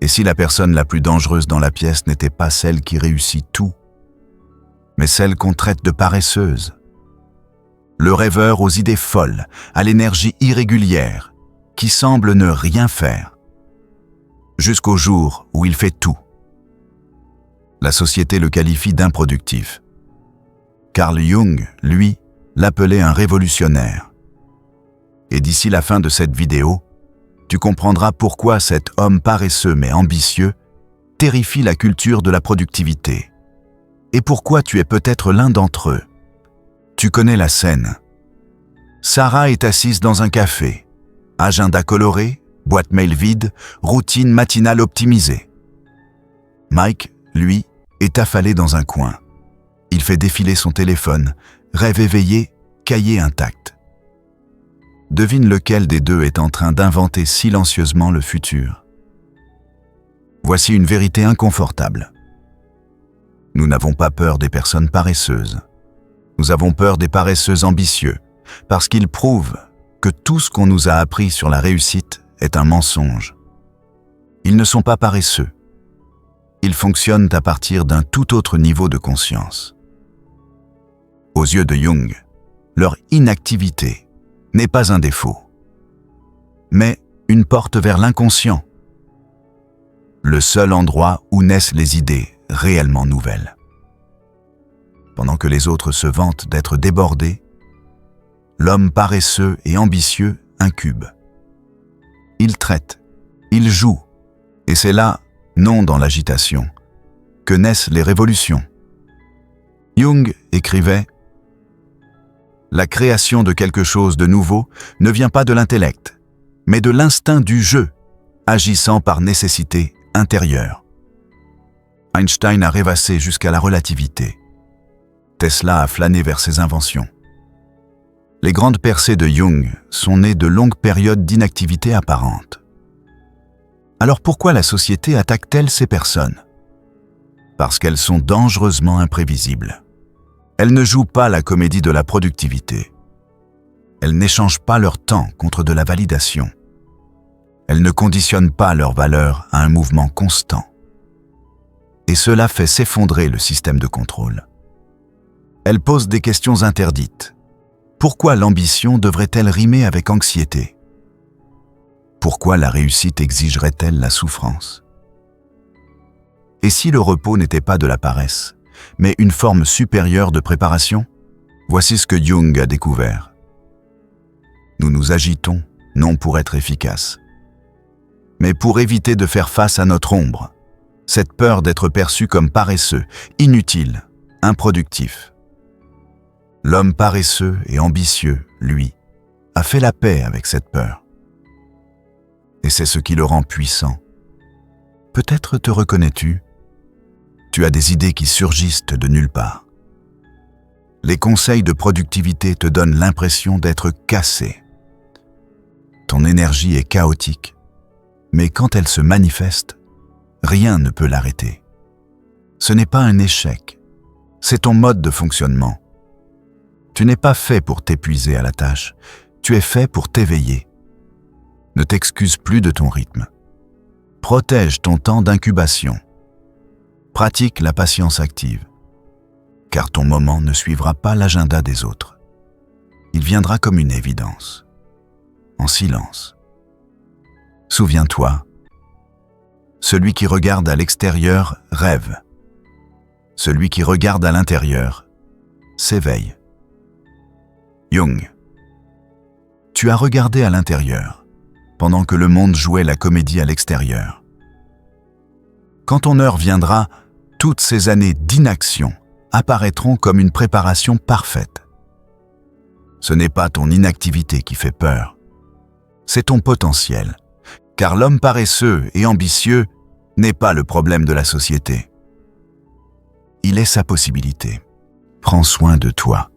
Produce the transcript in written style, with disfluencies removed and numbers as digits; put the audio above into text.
Et si la personne la plus dangereuse dans la pièce n'était pas celle qui réussit tout, mais celle qu'on traite de paresseuse? Le rêveur aux idées folles, à l'énergie irrégulière, qui semble ne rien faire, jusqu'au jour où il fait tout. La société le qualifie d'improductif. Carl Jung, lui, l'appelait un révolutionnaire. Et d'ici la fin de cette vidéo, tu comprendras pourquoi cet homme paresseux mais ambitieux terrifie la culture de la productivité. Et pourquoi tu es peut-être l'un d'entre eux. Tu connais la scène. Sarah est assise dans un café. Agenda coloré, boîte mail vide, routine matinale optimisée. Mike, lui, est affalé dans un coin. Il fait défiler son téléphone, rêve éveillé, cahier intact. Devine lequel des deux est en train d'inventer silencieusement le futur. Voici une vérité inconfortable. Nous n'avons pas peur des personnes paresseuses. Nous avons peur des paresseux ambitieux, parce qu'ils prouvent que tout ce qu'on nous a appris sur la réussite est un mensonge. Ils ne sont pas paresseux. Ils fonctionnent à partir d'un tout autre niveau de conscience. Aux yeux de Jung, leur inactivité n'est pas un défaut, mais une porte vers l'inconscient, le seul endroit où naissent les idées réellement nouvelles. Pendant que les autres se vantent d'être débordés, l'homme paresseux et ambitieux incube. Il traite, il joue, et c'est là, non dans l'agitation, que naissent les révolutions. Jung écrivait « La création de quelque chose de nouveau ne vient pas de l'intellect, mais de l'instinct du jeu, agissant par nécessité intérieure. » Einstein a rêvassé jusqu'à la relativité. Tesla a flâné vers ses inventions. Les grandes percées de Jung sont nées de longues périodes d'inactivité apparente. Alors pourquoi la société attaque-t-elle ces personnes? Parce qu'elles sont dangereusement imprévisibles. Elles ne jouent pas la comédie de la productivité. Elles n'échangent pas leur temps contre de la validation. Elles ne conditionnent pas leur valeur à un mouvement constant. Et cela fait s'effondrer le système de contrôle. Elles posent des questions interdites. Pourquoi l'ambition devrait-elle rimer avec anxiété? Pourquoi la réussite exigerait-elle la souffrance? Et si le repos n'était pas de la paresse, mais une forme supérieure de préparation? Voici ce que Jung a découvert. Nous nous agitons, non pour être efficaces, mais pour éviter de faire face à notre ombre, cette peur d'être perçu comme paresseux, inutile, improductif. L'homme paresseux et ambitieux, lui, a fait la paix avec cette peur. Et c'est ce qui le rend puissant. Peut-être te reconnais-tu? Tu as des idées qui surgissent de nulle part. Les conseils de productivité te donnent l'impression d'être cassé. Ton énergie est chaotique, mais quand elle se manifeste, rien ne peut l'arrêter. Ce n'est pas un échec, c'est ton mode de fonctionnement. Tu n'es pas fait pour t'épuiser à la tâche, tu es fait pour t'éveiller. Ne t'excuse plus de ton rythme. Protège ton temps d'incubation. Pratique la patience active, car ton moment ne suivra pas l'agenda des autres. Il viendra comme une évidence, en silence. Souviens-toi, celui qui regarde à l'extérieur rêve. Celui qui regarde à l'intérieur s'éveille. Jung. Tu as regardé à l'intérieur, pendant que le monde jouait la comédie à l'extérieur. Quand ton heure viendra, toutes ces années d'inaction apparaîtront comme une préparation parfaite. Ce n'est pas ton inactivité qui fait peur, c'est ton potentiel, car l'homme paresseux et ambitieux n'est pas le problème de la société. Il est sa possibilité. Prends soin de toi.